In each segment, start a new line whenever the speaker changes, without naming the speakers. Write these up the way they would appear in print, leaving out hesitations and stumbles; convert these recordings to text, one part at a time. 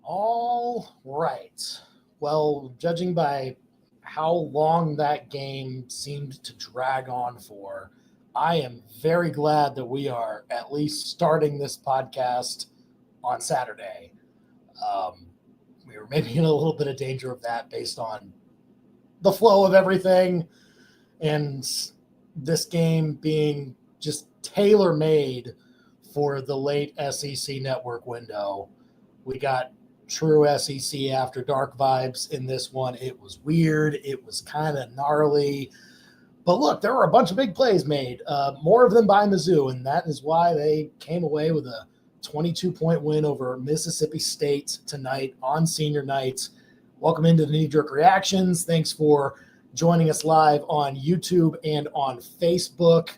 All right. Well, judging by how long that game seemed to drag on for, I am very glad that we are at least starting this podcast on Saturday. Um, we were maybe in a little bit of danger of that based on the flow of everything and this game being just tailor made for the late SEC network window. We got true SEC after dark vibes in this one. It was weird. It was kind of gnarly. But look, there were a bunch of big plays made, more of them by Mizzou, and that is why they came away with a 22-point win over Mississippi State tonight on senior night. Welcome into the Knee Jerk Reactions. Thanks for joining us live on YouTube and on Facebook.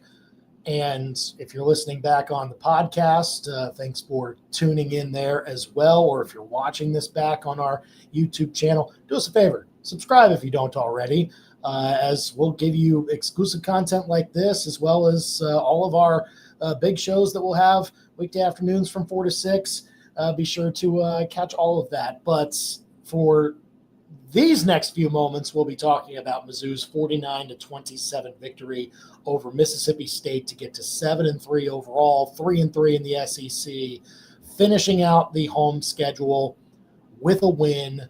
And if you're listening back on the podcast, thanks for tuning in there as well. Or if you're watching this back on our YouTube channel, do us a favor. Subscribe if you don't already, as we'll give you exclusive content like this, as well as all of our big shows that we'll have weekday afternoons from 4 to 6. Be sure to catch all of that. But for these next few moments, we'll be talking about Mizzou's 49-27 victory over Mississippi State to get to 7-3 overall, 3-3 in the SEC, finishing out the home schedule with a win.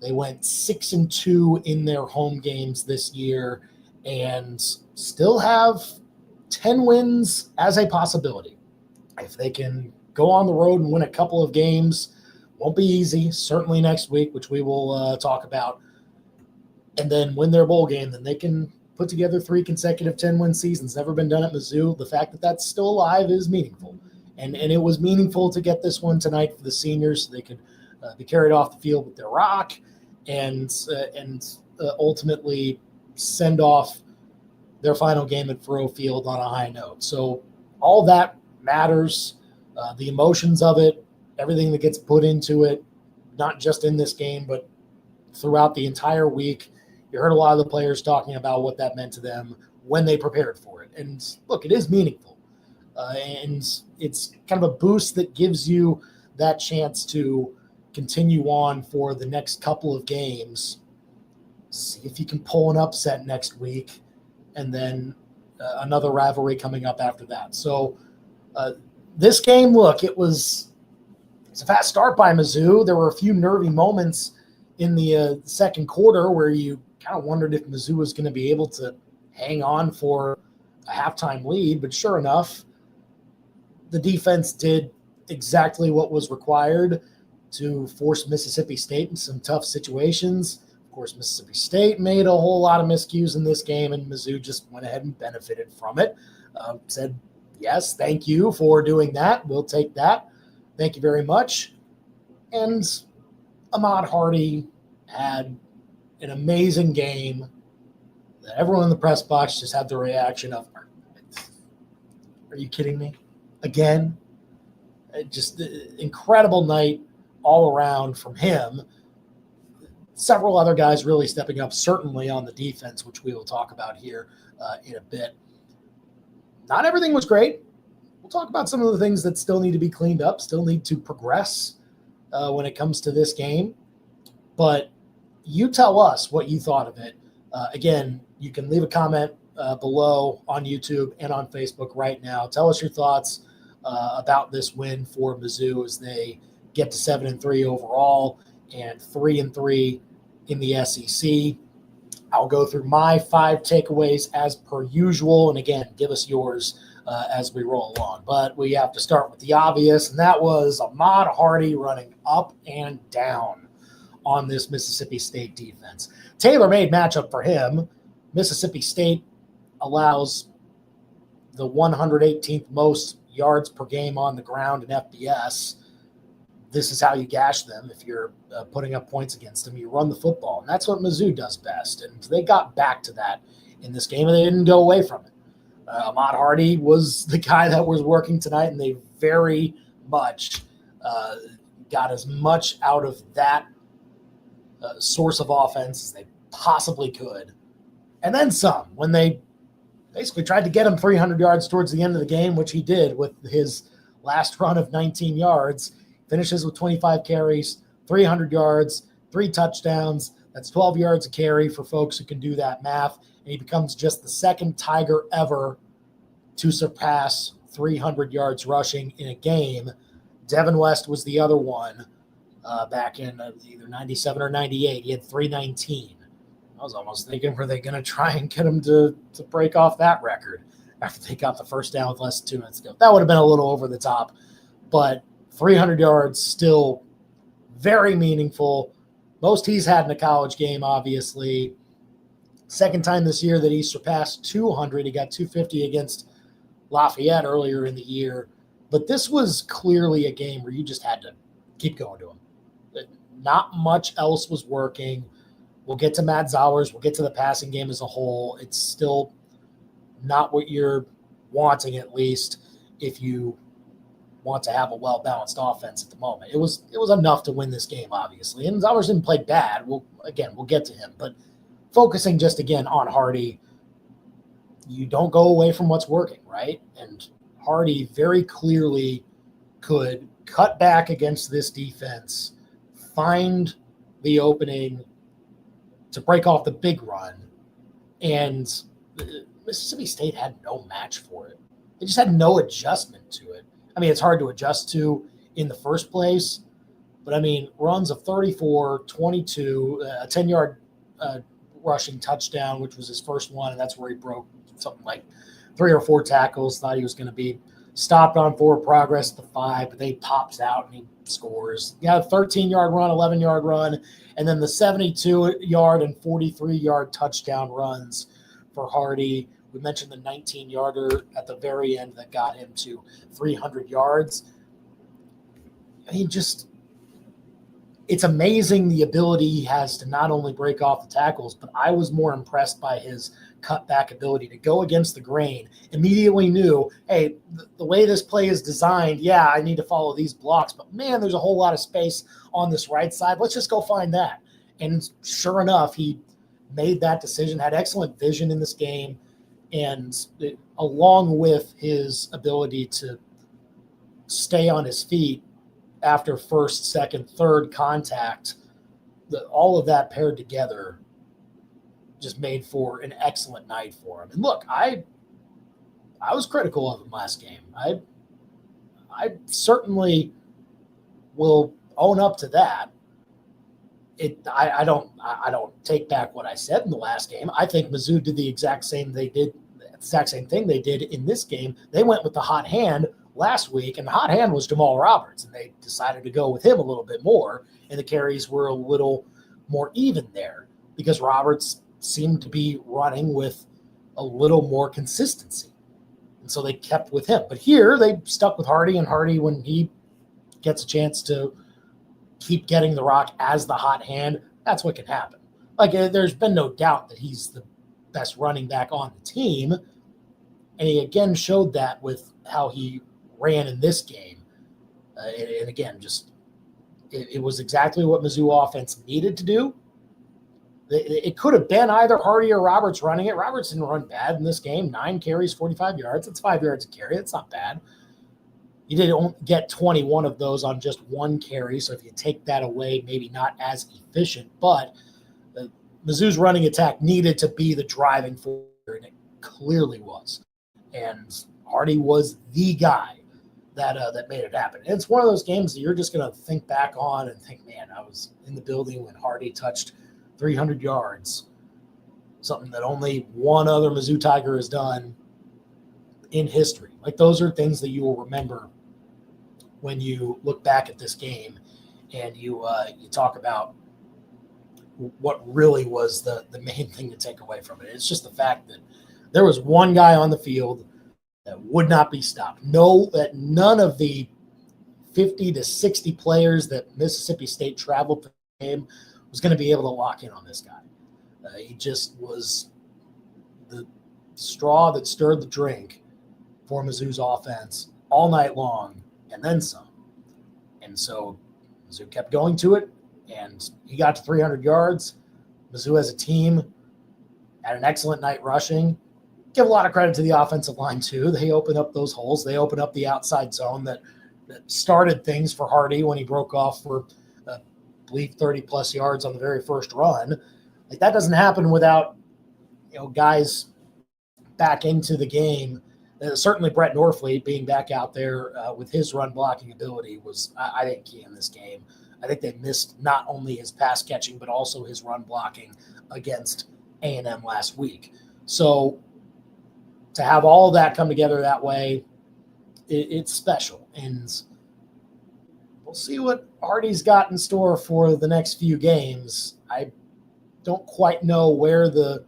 They went 6-2 in their home games this year and still have 10 wins as a possibility. If they can go on the road and win a couple of games, won't be easy, certainly next week, which we will talk about, and then win their bowl game, then they can put together 3 consecutive 10-win seasons. Never been done at Mizzou. The fact that that's still alive is meaningful, and it was meaningful to get this one tonight for the seniors so they could be carried off the field with their rock and ultimately send off their final game at Faroe Field on a high note. So all that matters, the emotions of it, everything that gets put into it, not just in this game, but throughout the entire week. You heard a lot of the players talking about what that meant to them when they prepared for it. And look, it is meaningful. And it's kind of a boost that gives you that chance to continue on for the next couple of games. See if you can pull an upset next week, and then another rivalry coming up after that. So this game, look, it's a fast start by Mizzou. There were a few nervy moments in the second quarter where you kind of wondered if Mizzou was going to be able to hang on for a halftime lead. But sure enough, the defense did exactly what was required to force Mississippi State in some tough situations. Of course, Mississippi State made a whole lot of miscues in this game, and Mizzou just went ahead and benefited from it. Said, yes, thank you for doing that. We'll take that. Thank you very much. And Ahmad Hardy had an amazing game that everyone in the press box just had the reaction of, are you kidding me? Again? Just incredible night all around from him. Several other guys really stepping up, certainly on the defense, which we will talk about here in a bit. Not everything was great. We'll talk about some of the things that still need to be cleaned up, still need to progress when it comes to this game. But you tell us what you thought of it. Again, you can leave a comment below on YouTube and on Facebook right now. Tell us your thoughts about this win for Mizzou as they get to 7-3 overall and 3-3 in the SEC. I'll go through my 5 takeaways as per usual. And again, give us yours as we roll along. But we have to start with the obvious, and that was Ahmad Hardy running up and down on this Mississippi State defense. Tailor-made matchup for him. Mississippi State allows the 118th most yards per game on the ground in FBS. This is how you gash them if you're putting up points against them. You run the football, and that's what Mizzou does best. And they got back to that in this game, and they didn't go away from it. Ahmad Hardy was the guy that was working tonight, and they very much got as much out of that source of offense as they possibly could. And then some, when they basically tried to get him 300 yards towards the end of the game, which he did with his last run of 19 yards, finishes with 25 carries, 300 yards, 3 touchdowns. That's 12 yards a carry for folks who can do that math. And he becomes just the second Tiger ever to surpass 300 yards rushing in a game. Devin West was the other one back in either 97 or 98. He had 319. I was almost thinking, were they going to try and get him to break off that record after they got the first down with less than 2 minutes to go? That would have been a little over the top, but 300 yards still very meaningful. Most he's had in a college game, obviously. Second time this year that he surpassed 200. He got 250 against Lafayette earlier in the year. But this was clearly a game where you just had to keep going to him. Not much else was working. We'll get to Matt Zowers. We'll get to the passing game as a whole. It's still not what you're wanting, at least, if you want to have a well-balanced offense at the moment. It was enough to win this game, obviously. And Zowers didn't play bad. We'll get to him. But focusing just, again, on Hardy, you don't go away from what's working, right? And Hardy very clearly could cut back against this defense, find the opening to break off the big run, and Mississippi State had no match for it. They just had no adjustment to it. I mean, it's hard to adjust to in the first place, but I mean, runs of 34, 22, a 10-yard rushing touchdown, which was his first one, and that's where he broke something like 3 or 4 tackles, thought he was going to be stopped on forward progress at the 5, but they pops out and he scores. Yeah, a 13-yard run, 11-yard run, and then the 72-yard and 43-yard touchdown runs for Hardy. We mentioned the 19-yarder at the very end that got him to 300 yards. I mean, just it's amazing the ability he has to not only break off the tackles, but I was more impressed by his cutback ability to go against the grain. Immediately knew, hey, the way this play is designed, yeah, I need to follow these blocks, but man, there's a whole lot of space on this right side. Let's just go find that. And sure enough, he made that decision, had excellent vision in this game, and along with his ability to stay on his feet after first, second, third contact, all of that paired together just made for an excellent night for him. And look, I was critical of him last game. I certainly will own up to that. I don't take back what I said in the last game. I think Mizzou did the exact same thing they did in this game. They went with the hot hand last week, and the hot hand was Jamal Roberts, and they decided to go with him a little bit more, and the carries were a little more even there because Roberts seemed to be running with a little more consistency, and so they kept with him. But here they stuck with Hardy, and Hardy, when he gets a chance to keep getting the rock as the hot hand, that's what can happen. Like, there's been no doubt that he's the best running back on the team, and he again showed that with how he ran in this game. And again, just it was exactly what Mizzou offense needed to do. It could have been either Hardy or Roberts running it. Roberts didn't run bad in this game. 9 carries, 45 yards. That's 5 yards a carry. That's not bad. You didn't get 21 of those on just 1 carry, so if you take that away, maybe not as efficient. But Mizzou's running attack needed to be the driving force, and it clearly was. And Hardy was the guy that made it happen. And it's one of those games that you're just going to think back on and think, man, I was in the building when Hardy touched 300 yards, something that only one other Mizzou Tiger has done in history. Like, those are things that you will remember when you look back at this game and you talk about what really was the main thing to take away from it. It's just the fact that there was one guy on the field that would not be stopped. That none of the 50 to 60 players that Mississippi State traveled to the game was going to be able to lock in on this guy. He just was the straw that stirred the drink for Mizzou's offense all night long, and then some. And so Mizzou kept going to it, and he got to 300 yards. Mizzou as a team had an excellent night rushing. Give a lot of credit to the offensive line, too. They opened up those holes. They opened up the outside zone that started things for Hardy when he broke off for believe 30-plus yards on the very first run. Like, that doesn't happen without, guys back into the game. Certainly Brett Norfleet being back out there with his run blocking ability was, I think, key in this game. I think they missed not only his pass catching, but also his run blocking against A&M last week. So to have all of that come together that way, it's special. And we'll see what Artie's got in store for the next few games. I don't quite know where the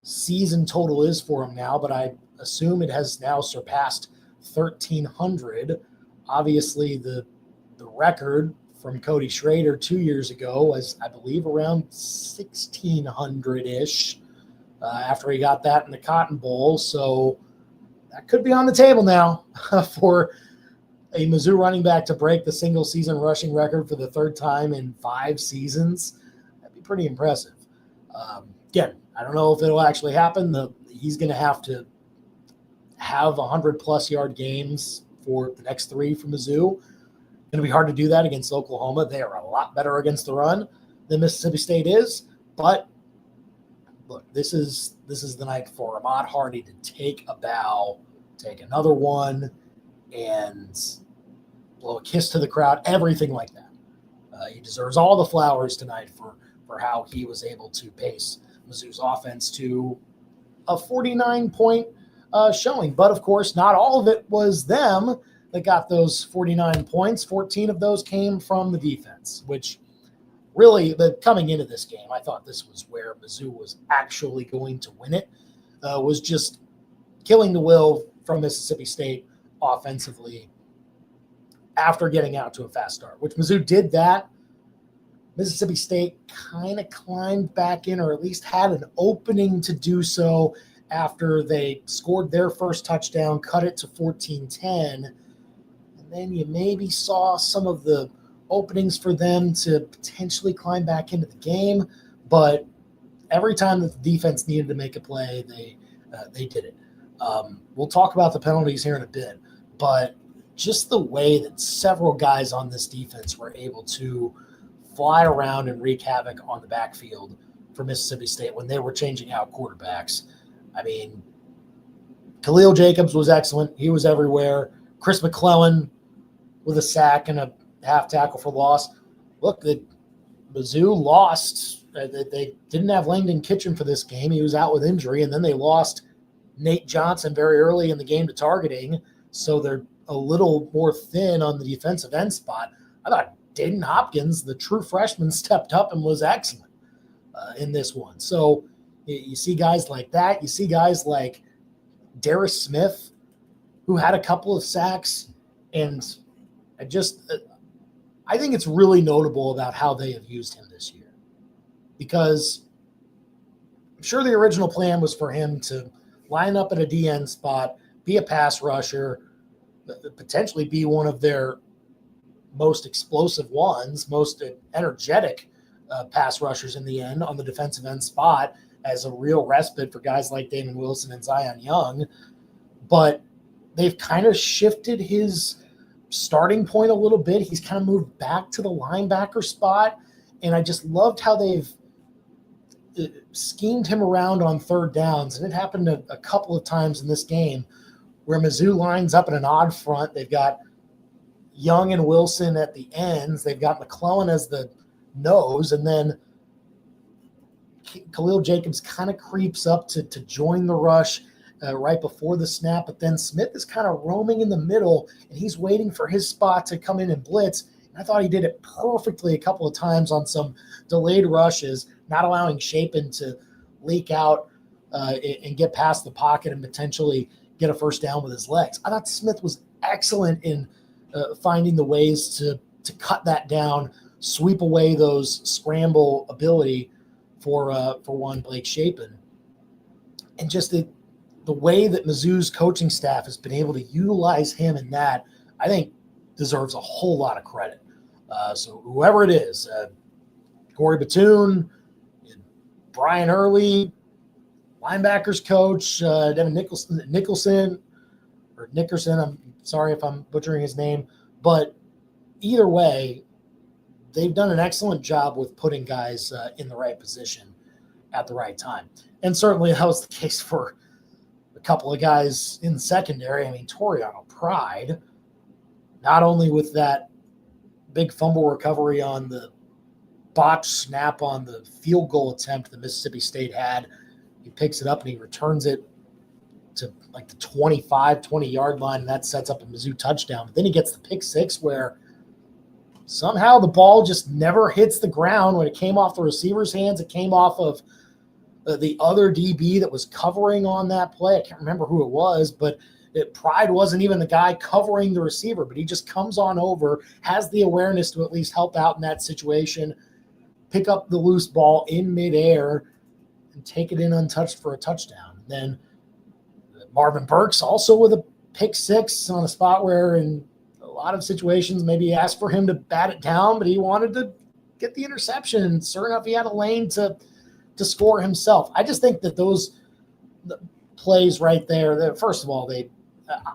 season total is for him now, but I assume it has now surpassed 1,300. Obviously, the record from Cody Schrader 2 years ago was, I believe, around 1,600-ish after he got that in the Cotton Bowl. So that could be on the table now for a Mizzou running back to break the single-season rushing record for the third time in 5 seasons. That'd be pretty impressive. Again, I don't know if it'll actually happen. He's going to have 100-plus yard games for the next 3 for Mizzou. Going to be hard to do that against Oklahoma. They are a lot better against the run than Mississippi State is. But look, this is the night for Ahmad Hardy to take a bow, take another one, and blow a kiss to the crowd, everything like that. He deserves all the flowers tonight for how he was able to pace Mizzou's offense to a 49-point showing. But, of course, not all of it was them that got those 49 points. 14 of those came from the defense, which really, coming into this game, I thought this was where Mizzou was actually going to win it, was just killing the will from Mississippi State offensively after getting out to a fast start, which Mizzou did that. Mississippi State kind of climbed back in, or at least had an opening to do so after they scored their first touchdown, cut it to 14-10. And then you maybe saw some of the openings for them to potentially climb back into the game. But every time that the defense needed to make a play, they did it. We'll talk about the penalties here in a bit, but just the way that several guys on this defense were able to fly around and wreak havoc on the backfield for Mississippi State when they were changing out quarterbacks. I mean, Khalil Jacobs was excellent. He was everywhere. Chris McClellan with a sack and a half tackle for loss. Look, the Mizzou lost. They didn't have Langdon Kitchen for this game. He was out with injury, and then they lost Nate Johnson very early in the game to targeting, so they're a little more thin on the defensive end spot. I thought Dayton Hopkins, the true freshman, stepped up and was excellent in this one. So you see guys like that. You see guys like Darius Smith, who had a couple of sacks, and I think it's really notable about how they have used him this year, because I'm sure the original plan was for him to line up at a DN spot, be a pass rusher, potentially be one of their most explosive ones, most energetic pass rushers in the end on the defensive end spot as a real respite for guys like Damon Wilson and Zion Young. But they've kind of shifted his starting point a little bit. He's kind of moved back to the linebacker spot, and I just loved how they've schemed him around on third downs. And it happened a couple of times in this game where Mizzou lines up in an odd front. They've got Young and Wilson at the ends. They've got McClellan as the nose, and then Khalil Jacobs kind of creeps up to join the rush right before the snap, but then Smith is kind of roaming in the middle, and he's waiting for his spot to come in and blitz. And I thought he did it perfectly a couple of times on some delayed rushes, not allowing Chapin to leak out and get past the pocket and potentially get a first down with his legs. I thought Smith was excellent in finding the ways to cut that down, sweep away those scramble ability for one Blake Chapin. And just the way that Mizzou's coaching staff has been able to utilize him in that, I think deserves a whole lot of credit. So whoever it is, Corey Batoon, Brian Early, linebackers coach, Devin Nickerson, I'm sorry if I'm butchering his name, but either way, they've done an excellent job with putting guys in the right position at the right time. And certainly that was the case for a couple of guys in the secondary. I mean, Toriano Pride, not only with that big fumble recovery on the botched snap on the field goal attempt that Mississippi State had, he picks it up and he returns it to like the 25, 20-yard line, and that sets up a Mizzou touchdown. But then he gets the pick six where somehow the ball just never hits the ground. When it came off the receiver's hands, it came off of the other DB that was covering on that play. I can't remember who it was, but Pride wasn't even the guy covering the receiver, but he just comes on over, has the awareness to at least help out in that situation, pick up the loose ball in midair, and take it in untouched for a touchdown. Then Marvin Burks also with a pick six on a spot where in a lot of situations maybe he asked for him to bat it down, but he wanted to get the interception. And sure enough, he had a lane to score himself. I just think that those plays right there, first of all,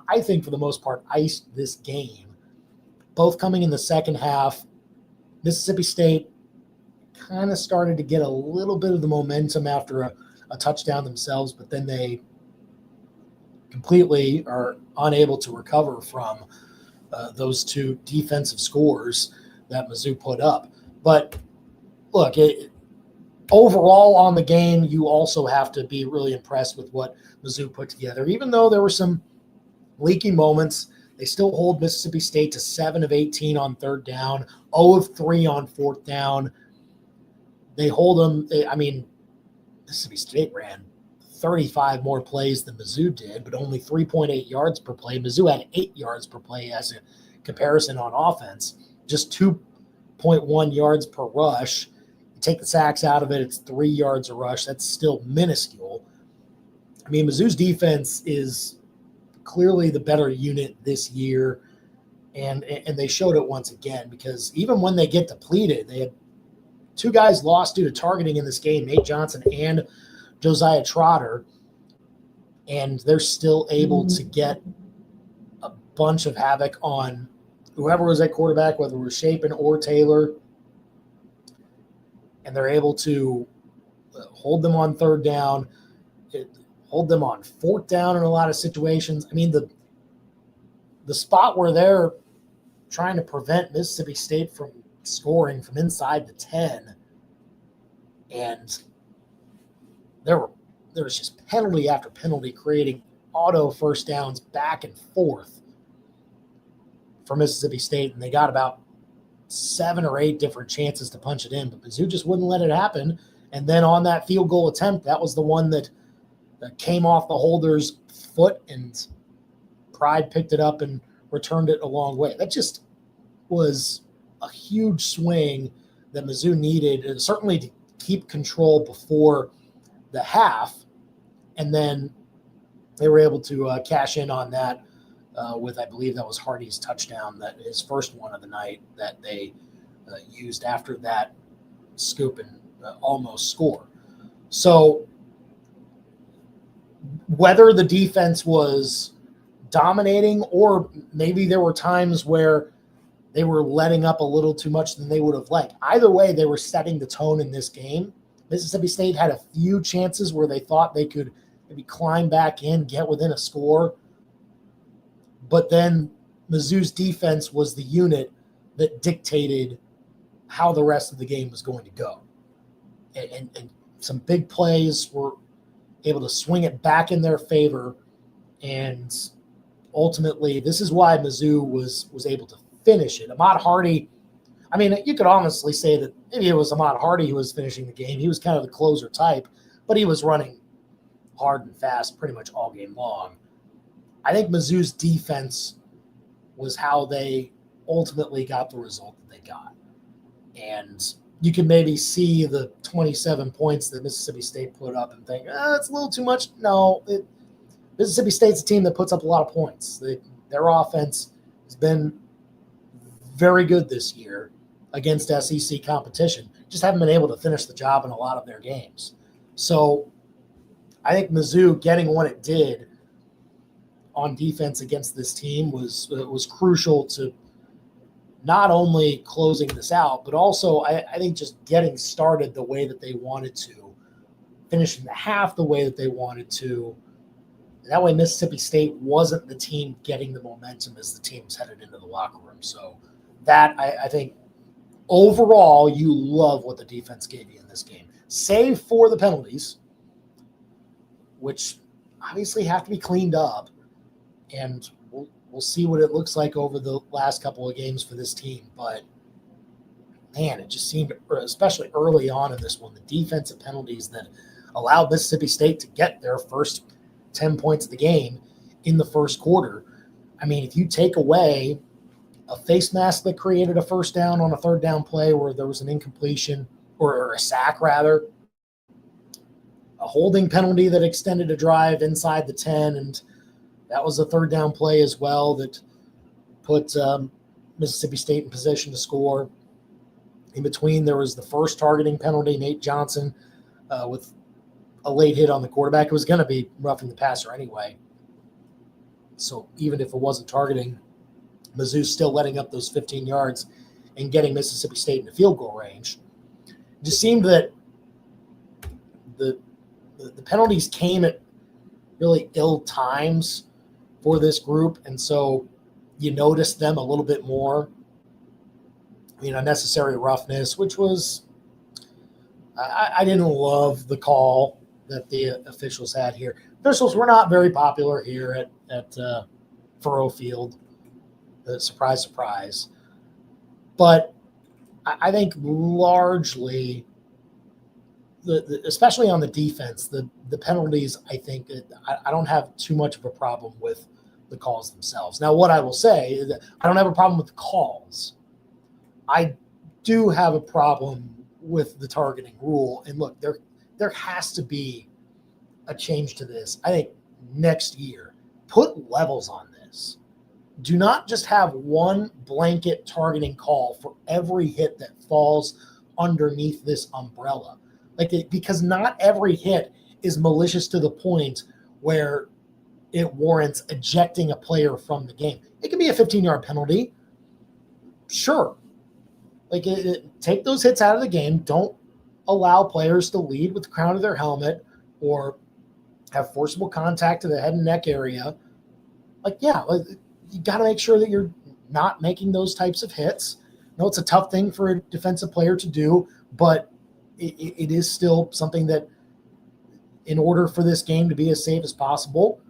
I think for the most part, iced this game. Both coming in the second half, Mississippi State kind of started to get a little bit of the momentum after a touchdown themselves, but then they completely are unable to recover from those two defensive scores that Mizzou put up. But look, overall on the game, you also have to be really impressed with what Mizzou put together. Even though there were some leaky moments, they still hold Mississippi State to 7 of 18 on third down, 0 of 3 on fourth down. They hold them. Mississippi State ran 35 more plays than Mizzou did, but only 3.8 yards per play. Mizzou had 8 yards per play as a comparison on offense, just 2.1 yards per rush. You take the sacks out of it, it's 3 yards a rush. That's still minuscule. I mean, Mizzou's defense is clearly the better unit this year, and they showed it once again, because even when they get depleted, they had 2 guys lost due to targeting in this game, Nate Johnson and Josiah Trotter, and they're still able to get a bunch of havoc on whoever was at quarterback, whether it was Chapin or Taylor, and they're able to hold them on third down, hold them on fourth down in a lot of situations. I mean, the spot where they're trying to prevent Mississippi State from scoring from inside the 10, and there was just penalty after penalty creating auto first downs back and forth for Mississippi State, and they got about 7 or 8 different chances to punch it in, but Mizzou just wouldn't let it happen. And then on that field goal attempt, that was the one that came off the holder's foot, and Pride picked it up and returned it a long way. That just was a huge swing that Mizzou needed, certainly to keep control before the half, and then they were able to cash in on that with, I believe that was Hardy's touchdown, that his first one of the night, that they used after that scoop and almost score. So whether the defense was dominating, or maybe there were times where they were letting up a little too much than they would have liked, either way, they were setting the tone in this game. Mississippi State had a few chances where they thought they could maybe climb back in, get within a score. But then Mizzou's defense was the unit that dictated how the rest of the game was going to go. And some big plays were able to swing it back in their favor. And ultimately, this is why Mizzou was able to finish it. Ahmad Hardy, I mean, you could honestly say that maybe it was Ahmad Hardy who was finishing the game. He was kind of the closer type, but he was running hard and fast pretty much all game long. I think Mizzou's defense was how they ultimately got the result that they got. And you can maybe see the 27 points that Mississippi State put up and think, it's a little too much. No, Mississippi State's a team that puts up a lot of points. Their offense has been very good this year against SEC competition. Just haven't been able to finish the job in a lot of their games. So I think Mizzou getting what it did on defense against this team was crucial to not only closing this out, but also I think just getting started the way that they wanted to, finishing the half the way that they wanted to. And that way Mississippi State wasn't the team getting the momentum as the team was headed into the locker room. So that, I think, overall, you love what the defense gave you in this game, save for the penalties, which obviously have to be cleaned up. And we'll see what it looks like over the last couple of games for this team. But, man, it just seemed, especially early on in this one, the defensive penalties that allowed Mississippi State to get their first 10 points of the game in the first quarter. I mean, if you take away a face mask that created a first down on a third down play where there was an incompletion or a sack rather, a holding penalty that extended a drive inside the 10, and that was a third down play as well that put Mississippi State in position to score. In between, there was the first targeting penalty, Nate Johnson, with a late hit on the quarterback. It was going to be roughing the passer anyway. So even if it wasn't targeting, Mizzou still letting up those 15 yards and getting Mississippi State into field goal range. It just seemed that the penalties came at really ill times for this group, and so you noticed them a little bit more. Unnecessary roughness, which was I didn't love the call that the officials had here. Officials were not very popular here at Faurot Field. Surprise, surprise. But I think largely, especially on the defense, the penalties, I think I don't have too much of a problem with the calls themselves. Now, what I will say is that I don't have a problem with the calls. I do have a problem with the targeting rule. And look, there has to be a change to this. I think next year, put levels on this. Do not just have one blanket targeting call for every hit that falls underneath this umbrella. Because not every hit is malicious to the point where it warrants ejecting a player from the game. It can be a 15-yard penalty. Sure. Take those hits out of the game. Don't allow players to lead with the crown of their helmet or have forcible contact to the head and neck area. You got to make sure that you're not making those types of hits. I know it's a tough thing for a defensive player to do, but it is still something that, in order for this game to be as safe as possible,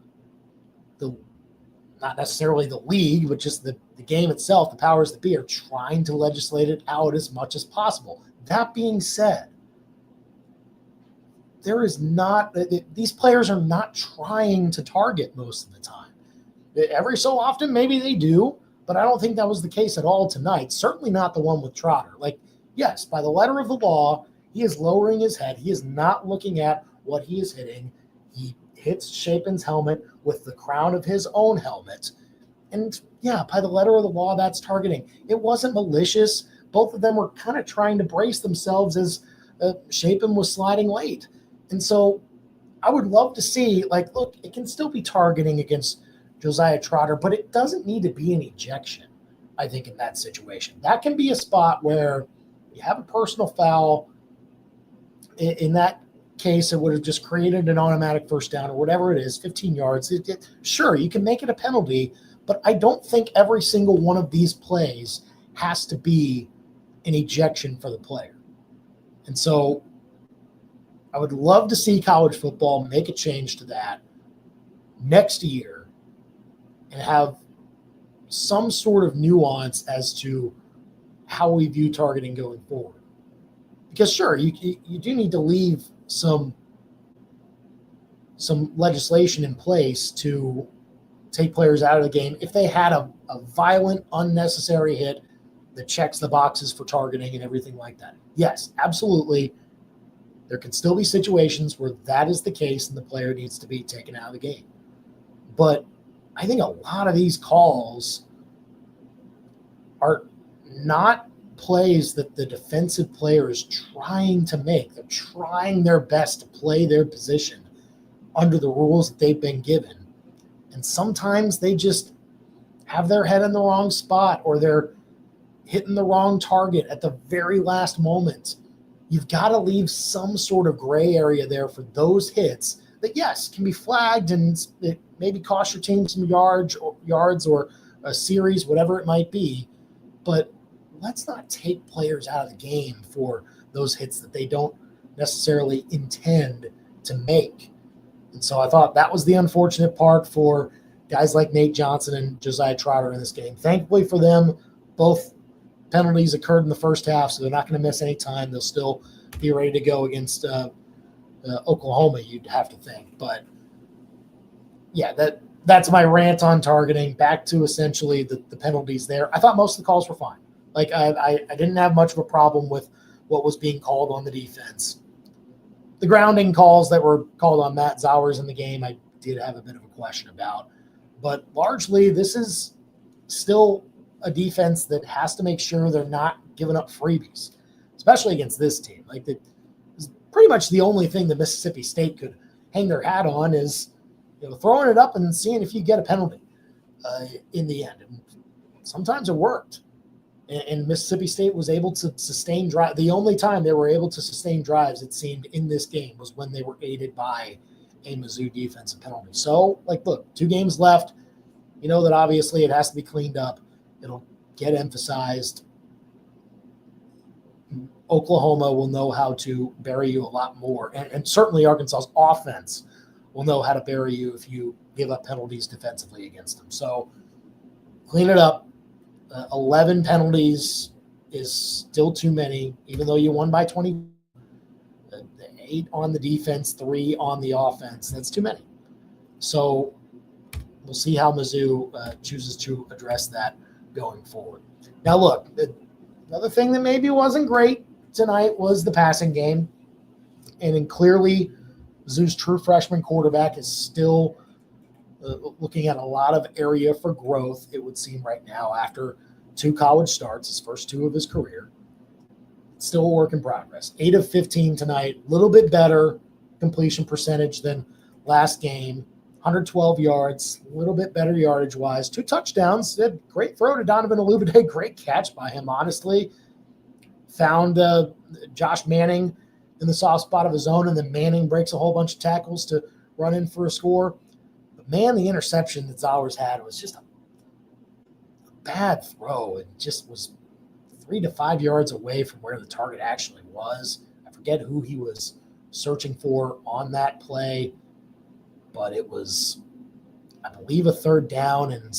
not necessarily the league, but just the game itself, the powers that be, are trying to legislate it out as much as possible. That being said, these players are not trying to target most of the time. Every so often, maybe they do, but I don't think that was the case at all tonight. Certainly not the one with Trotter. Yes, by the letter of the law, he is lowering his head. He is not looking at what he is hitting. He hits Chapin's helmet with the crown of his own helmet. And yeah, by the letter of the law, that's targeting. It wasn't malicious. Both of them were kind of trying to brace themselves as Chapin was sliding late. And so I would love to see, look, it can still be targeting against Josiah Trotter, but it doesn't need to be an ejection, I think, in that situation. That can be a spot where you have a personal foul. In that case, it would have just created an automatic first down or whatever it is, 15 yards. Sure, you can make it a penalty, but I don't think every single one of these plays has to be an ejection for the player. And so I would love to see college football make a change to that next year and have some sort of nuance as to how we view targeting going forward. Because sure, you do need to leave some legislation in place to take players out of the game if they had a violent, unnecessary hit that checks the boxes for targeting and everything like that. Yes, absolutely. There can still be situations where that is the case and the player needs to be taken out of the game. But I think a lot of these calls are not plays that the defensive player is trying to make. They're trying their best to play their position under the rules that they've been given. And sometimes they just have their head in the wrong spot, or they're hitting the wrong target at the very last moment. You've got to leave some sort of gray area there for those hits that, yes, can be flagged and it maybe cost your team some yards or a series, whatever it might be. But let's not take players out of the game for those hits that they don't necessarily intend to make. And so I thought that was the unfortunate part for guys like Nate Johnson and Josiah Trotter in this game. Thankfully for them, both penalties occurred in the first half, so they're not going to miss any time. They'll still be ready to go against Oklahoma, you'd have to think. But, yeah, that's my rant on targeting. Back to essentially the penalties there. I thought most of the calls were fine. Like, I didn't have much of a problem with what was being called on the defense. The grounding calls that were called on Matt Zowers in the game, I did have a bit of a question about. But largely, this is still a defense that has to make sure they're not giving up freebies, especially against this team. Like, it's pretty much the only thing that Mississippi State could hang their hat on is, throwing it up and seeing if you get a penalty in the end. And sometimes it worked. And Mississippi State was able to sustain drive. The only time they were able to sustain drives, it seemed, in this game was when they were aided by a Mizzou defensive penalty. So, look, 2 games left. You know that obviously it has to be cleaned up. It'll get emphasized. Oklahoma will know how to bury you a lot more. And certainly Arkansas's offense will know how to bury you if you give up penalties defensively against them. So clean it up. 11 penalties is still too many, even though you won by 20. 8 on the defense, 3 on the offense. That's too many. So we'll see how Mizzou chooses to address that going forward. Now, look, another thing that maybe wasn't great tonight was the passing game. And clearly, Mizzou's true freshman quarterback is still looking at a lot of area for growth, it would seem right now, after 2 college starts, his first 2 of his career. Still a work in progress. 8 of 15 tonight, a little bit better completion percentage than last game. 112 yards, a little bit better yardage-wise. 2 touchdowns. Great throw to Donovan Olubade. Great catch by him, honestly. Found Josh Manning in the soft spot of his own, and then Manning breaks a whole bunch of tackles to run in for a score. But, man, the interception that Zowers had was just a bad throw. It just was 3 to 5 yards away from where the target actually was. I forget who he was searching for on that play, but it was, I believe, a 3rd down, and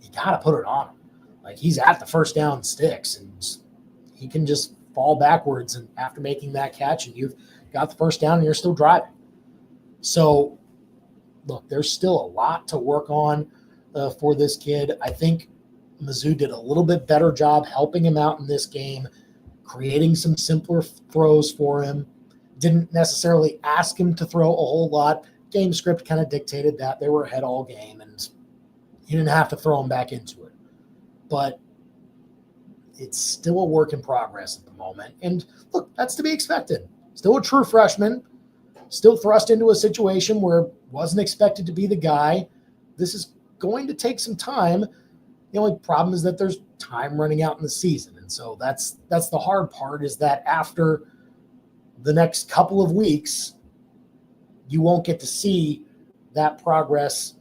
you got to put it on him. Like, he's at the first down sticks, and he can just fall backwards and after making that catch, and you've got the first down and you're still driving. So, look, there's still a lot to work on for this kid. I think Mizzou did a little bit better job helping him out in this game, creating some simpler throws for him. Didn't necessarily ask him to throw a whole lot. Game script kind of dictated that. They were ahead all game, and he didn't have to throw him back into it. But it's still a work in progress at the moment. And look, that's to be expected. Still a true freshman, still thrust into a situation where wasn't expected to be the guy. This is going to take some time. The only problem is that there's time running out in the season. And so that's the hard part, is that after the next couple of weeks, you won't get to see that progress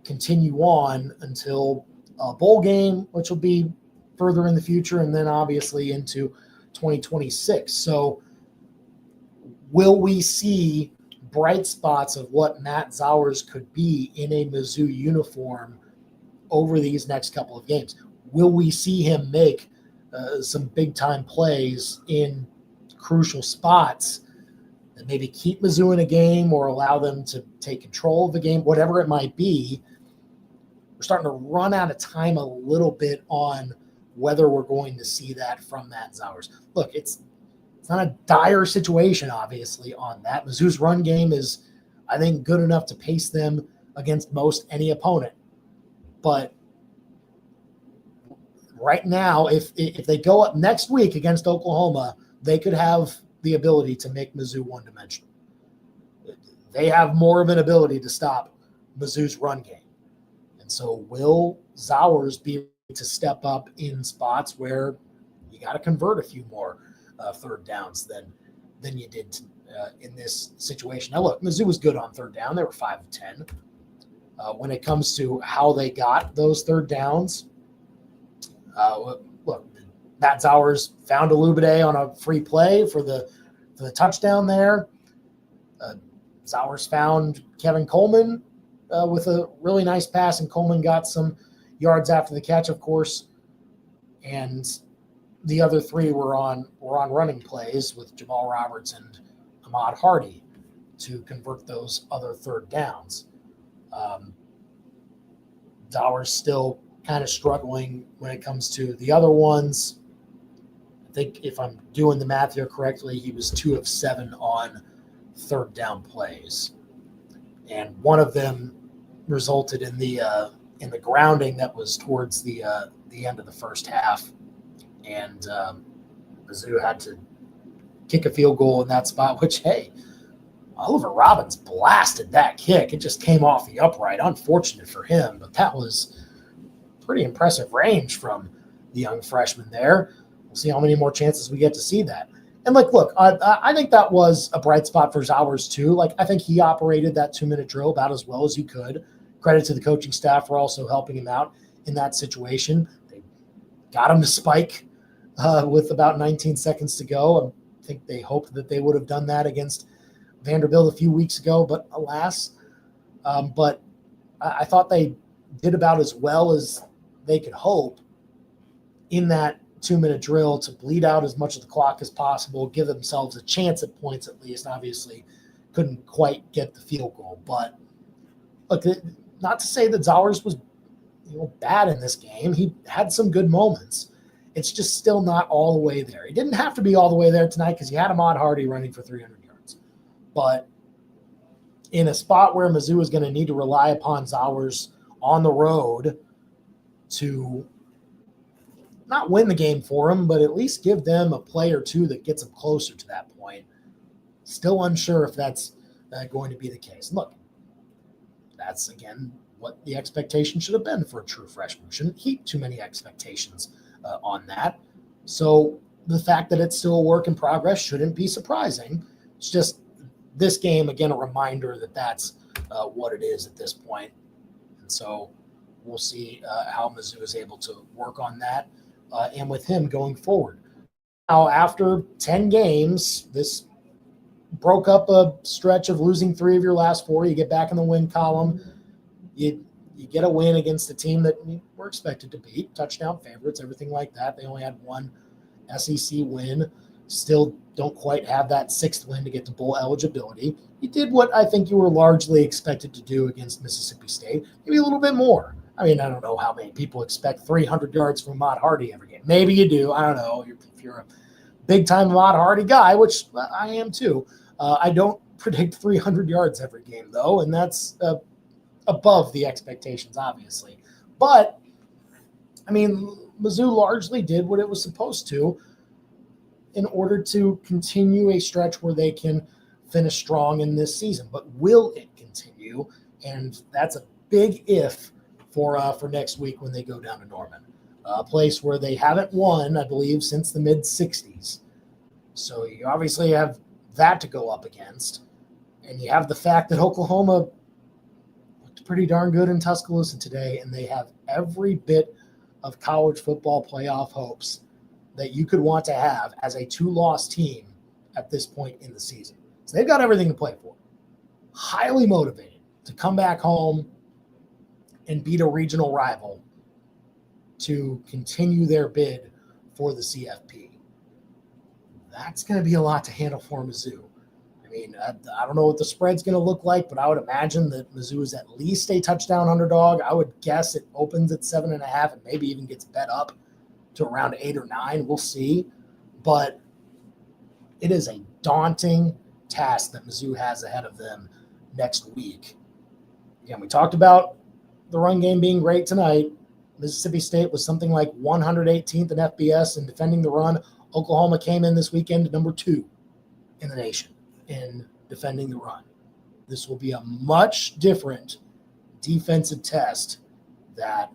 continue on until a bowl game, which will be further in the future, and then obviously into 2026. So will we see bright spots of what Matt Zowers could be in a Mizzou uniform over these next couple of games? Will we see him make some big-time plays in crucial spots that maybe keep Mizzou in a game or allow them to take control of the game, whatever it might be? We're starting to run out of time a little bit on whether we're going to see that from Matt Zowers. Look, it's not a dire situation, obviously, on that. Mizzou's run game is, I think, good enough to pace them against most any opponent. But right now, if they go up next week against Oklahoma, they could have the ability to make Mizzou one-dimensional. They have more of an ability to stop Mizzou's run game. And so will Zowers be to step up in spots where you got to convert a few more third downs than you did in this situation. Now, look, Mizzou was good on third down. They were 5 of 10. When it comes to how they got those third downs, look, Matt Zowers found Alubade on a free play for the touchdown there. Zowers found Kevin Coleman with a really nice pass, and Coleman got some yards after the catch, of course. And the other three were on running plays with Jamal Roberts and Ahmad Hardy to convert those other third downs. Zowers still kind of struggling when it comes to the other ones. I think if I'm doing the math here correctly, he was 2 of 7 on third down plays, and one of them resulted in the grounding that was towards the end of the first half, and Mizzou had to kick a field goal in that spot. Which, hey, Oliver Robbins blasted that kick. It just came off the upright. Unfortunate for him, but that was pretty impressive range from the young freshman there. We'll see how many more chances we get to see that. And, look, I think that was a bright spot for Zowers, too. I think he operated that 2-minute drill about as well as he could. Credit to the coaching staff for also helping him out in that situation. They got him to spike with about 19 seconds to go. I think they hoped that they would have done that against Vanderbilt a few weeks ago, but alas. But I thought they did about as well as they could hope in that 2-minute drill to bleed out as much of the clock as possible, give themselves a chance at points at least. Obviously, couldn't quite get the field goal. But look, not to say that Zowers was bad in this game. He had some good moments. It's just still not all the way there. He didn't have to be all the way there tonight because he had Ahmad Hardy running for 300 yards. But in a spot where Mizzou is going to need to rely upon Zowers on the road to not win the game for him, but at least give them a play or two that gets them closer to that point. Still unsure if that's going to be the case. Look, that's, again, what the expectation should have been for a true freshman. We shouldn't heap too many expectations on that. So the fact that it's still a work in progress shouldn't be surprising. It's just this game, again, a reminder that that's what it is at this point. And so we'll see how Mizzou is able to work on that and with him going forward. Now, after 10 games, this broke up a stretch of losing 3 of your last 4. You get back in the win column. You get a win against a team that you were expected to beat, touchdown favorites, everything like that. They only had 1 SEC win. Still don't quite have that 6th win to get to bowl eligibility. You did what I think you were largely expected to do against Mississippi State, maybe a little bit more. I mean, I don't know how many people expect 300 yards from Ahmad Hardy every game. Maybe you do. I don't know. If you're a big-time Ahmad Hardy guy, which I am too, I don't predict 300 yards every game, though, and that's above the expectations, obviously. But, I mean, Mizzou largely did what it was supposed to in order to continue a stretch where they can finish strong in this season. But will it continue? And that's a big if for next week when they go down to Norman, a place where they haven't won, I believe, since the mid-'60s. So you obviously have that to go up against. And you have the fact that Oklahoma looked pretty darn good in Tuscaloosa today, and they have every bit of college football playoff hopes that you could want to have as a 2-loss team at this point in the season. So they've got everything to play for. Highly motivated to come back home and beat a regional rival to continue their bid for the CFP. That's going to be a lot to handle for Mizzou. I mean, I don't know what the spread's going to look like, but I would imagine that Mizzou is at least a touchdown underdog. I would guess it opens at 7.5 and maybe even gets bet up to around 8 or 9. We'll see. But it is a daunting task that Mizzou has ahead of them next week. Again, we talked about the run game being great tonight. Mississippi State was something like 118th in FBS in defending the run. Oklahoma came in this weekend to number 2 in the nation in defending the run. This will be a much different defensive test that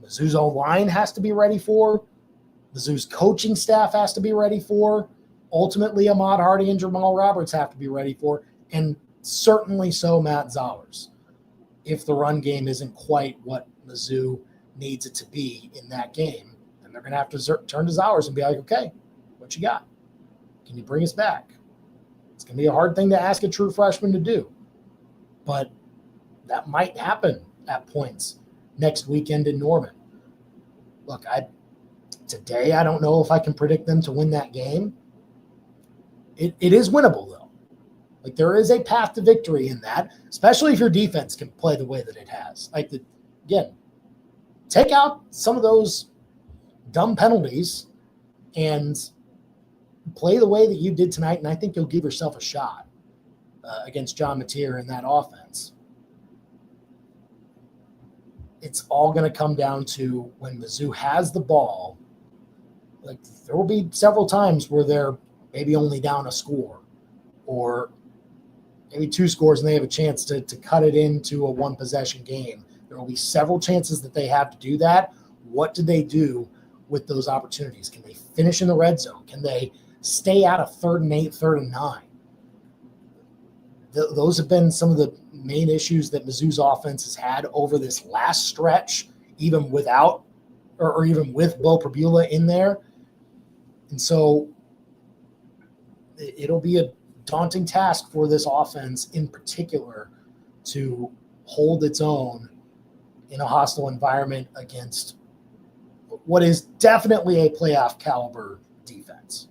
Mizzou's O-line has to be ready for. Mizzou's coaching staff has to be ready for. Ultimately, Ahmad Hardy and Jamal Roberts have to be ready for. And certainly so Matt Zollers, if the run game isn't quite what Mizzou needs it to be in that game. And they're going to have to turn to Zollers and be like, okay, what you got? Can you bring us back? It's going to be a hard thing to ask a true freshman to do. But that might happen at points next weekend in Norman. Look, today I don't know if I can predict them to win that game. It is winnable, though. Like, there is a path to victory in that, especially if your defense can play the way that it has. Like, again, take out some of those dumb penalties and play the way that you did tonight, and I think you'll give yourself a shot against John Mateer in that offense. It's all going to come down to when Mizzou has the ball. Like, there will be several times where they're maybe only down a score or maybe 2 scores and they have a chance to cut it into a one-possession game. There will be several chances that they have to do that. What do they do with those opportunities? Can they finish in the red zone? Can they stay out of 3rd and 8, 3rd and 9? Those have been some of the main issues that Mizzou's offense has had over this last stretch, even without or even with Bo Prabula in there. And so it'll be a daunting task for this offense in particular to hold its own in a hostile environment against what is definitely a playoff caliber defense.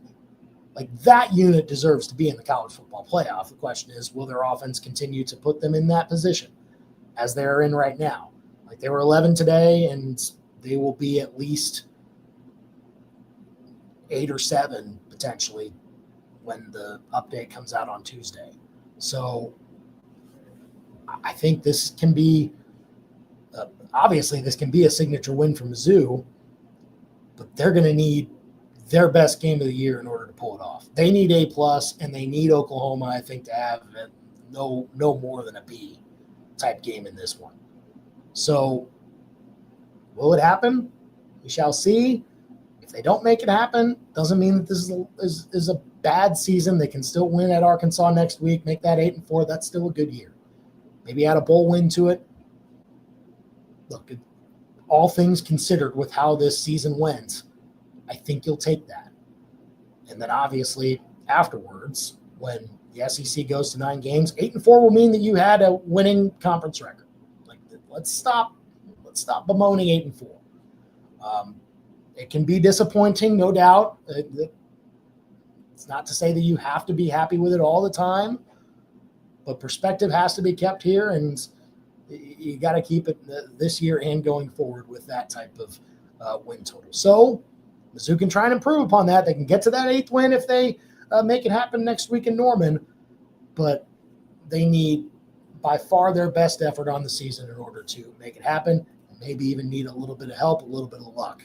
Like, that unit deserves to be in the college football playoff. The question is, will their offense continue to put them in that position as they're in right now? Like, they were 11 today, and they will be at least 8 or 7 potentially when the update comes out on Tuesday. So I think this can be, obviously this can be a signature win for Mizzou, but they're going to need their best game of the year in order to pull it off. They need A+, and they need Oklahoma, I think, to have no more than a B type game in this one. So will it happen? We shall see. If they don't make it happen, doesn't mean that this is a bad season. They can still win at Arkansas next week, make that 8-4. That's still a good year. Maybe add a bowl win to it. Look, all things considered with how this season went, I think you'll take that. And then obviously afterwards, when the SEC goes to 9 games, 8-4 will mean that you had a winning conference record. Like, let's stop bemoaning 8-4. It can be disappointing, no doubt. It's not to say that you have to be happy with it all the time, but perspective has to be kept here, and you got to keep it this year and going forward with that type of win total. So Mizzou can try and improve upon that. They can get to that 8th win if they make it happen next week in Norman, but they need by far their best effort on the season in order to make it happen, and maybe even need a little bit of help, a little bit of luck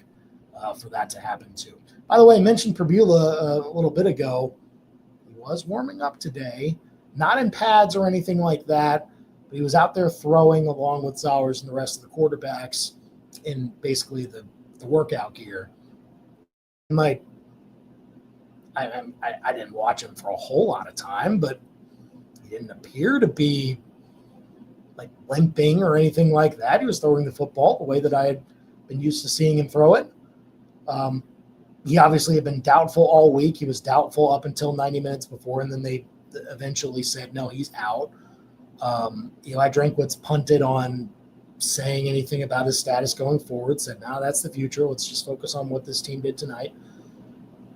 for that to happen too. By the way, I mentioned Prabula a little bit ago. He was warming up today, not in pads or anything like that, but he was out there throwing along with Zollers and the rest of the quarterbacks in basically the workout gear. I didn't watch him for a whole lot of time, but he didn't appear to be like limping or anything like that. He was throwing the football the way that I had been used to seeing him throw it. He obviously had been doubtful all week. He was doubtful up until 90 minutes before, and then they eventually said, no, he's out. Eli Drinkwitz punted on saying anything about his status going forward, said, no, that's the future. Let's just focus on what this team did tonight.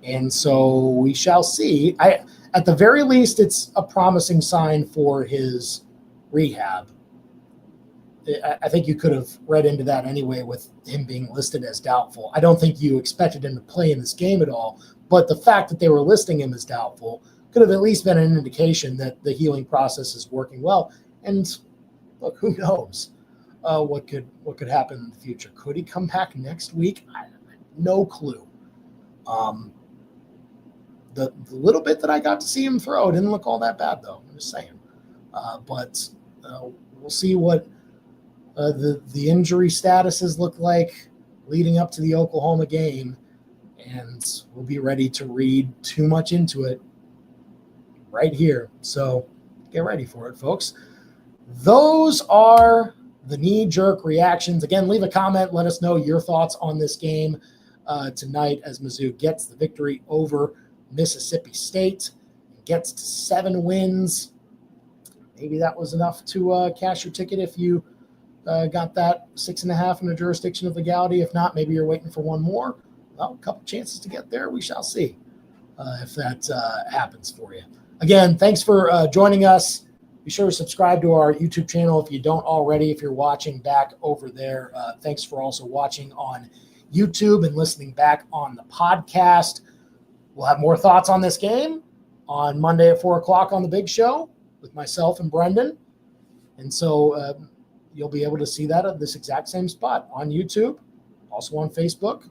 And so we shall see. At the very least, it's a promising sign for his rehab. I think you could have read into that anyway with him being listed as doubtful. I don't think you expected him to play in this game at all, but the fact that they were listing him as doubtful could have at least been an indication that the healing process is working well. And look, who knows what could happen in the future? Could he come back next week? I have no clue. The little bit that I got to see him throw didn't look all that bad, though. I'm just saying. But we'll see what the injury statuses look like leading up to the Oklahoma game, and we'll be ready to read too much into it right here. So get ready for it, folks. Those are the knee-jerk reactions. Again, leave a comment. Let us know your thoughts on this game tonight as Mizzou gets the victory over Mississippi State, gets to 7 wins. Maybe that was enough to cash your ticket if you got that 6.5 in the jurisdiction of legality. If not, maybe you're waiting for one more. Well, a couple chances to get there. We shall see if that happens for you. Again, thanks for joining us. Be sure to subscribe to our YouTube channel if you don't already, if you're watching back over there. Thanks for also watching on YouTube and listening back on the podcast. We'll have more thoughts on this game on Monday at 4 o'clock on The Big Show with myself and Brendan. And so you'll be able to see that at this exact same spot on YouTube, also on Facebook.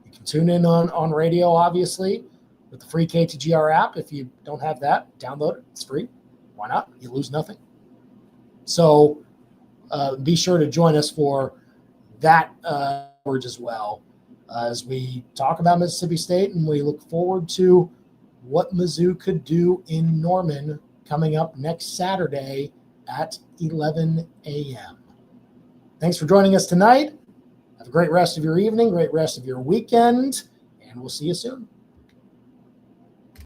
You can tune in on radio, obviously, with the free KTGR app. If you don't have that, download it. It's free. Why not? You lose nothing. So be sure to join us for that coverage as well as we talk about Mississippi State, and we look forward to what Mizzou could do in Norman coming up next Saturday at 11 a.m. Thanks for joining us tonight. Have a great rest of your evening, great rest of your weekend, and we'll see you soon.